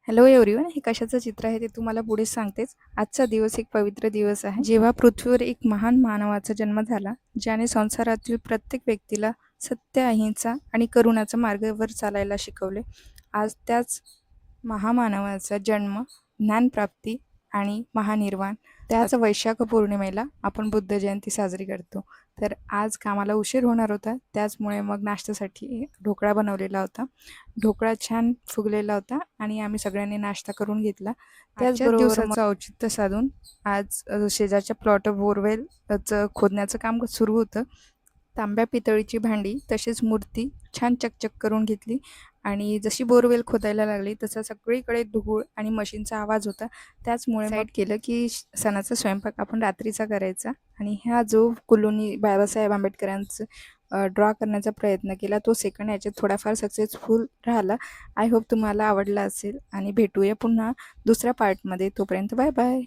Hello everyone. हे कशाचं चित्र आहे ते तुम्हाला पुढे सांगतेच. आजचा दिवस एक पवित्र दिवस आहे, जेव्हा पृथ्वीवर एक महान मानवाचा जन्म झाला, ज्याने संसारातील प्रत्येक व्यक्तीला सत्य, अहिंसा आणि करुणाचा मार्गावर चालायला शिकवले. आज त्याच महामानवाचा जन्म, ज्ञानप्राप्ती आणि महानिर्वाण, त्याच वैशाख पौर्णिमेला आपण बुद्ध जयंती साजरी करतो. तर आज कामाला उशीर होणार होता, त्याचमुळे मग नाश्त्यासाठी ढोकळा बनवलेला होता. ढोकळा छान फुगलेला होता आणि आम्ही सगळ्यांनी नाश्ता करून घेतला. त्याचबरोबर दिवसाचं औचित्य साधून आज शेजारच्या प्लॉट बोरवेलचं खोदण्याचं काम सुरू होतं. तांब्या पितळीची भांडी तसेच मूर्ती छान चकचक करून घेतली आणि जशी बोरवेल खोदायला लागली तसा सगळीकडे धूळ आणि मशीनचा आवाज होता. त्याचमुळे साईड केलं की सणाचा स्वयंपाक आपण रात्रीचा करायचा. आणि हा जो कुलोनी बाबासाहेब आंबेडकरांचं ड्रॉ करण्याचा प्रयत्न केला, तो सेकंड याच्यात थोडाफार सक्सेसफुल राहिला. आय होप तुम्हाला आवडला असेल आणि भेटूया पुन्हा दुसऱ्या पार्टमध्ये. तोपर्यंत बाय बाय.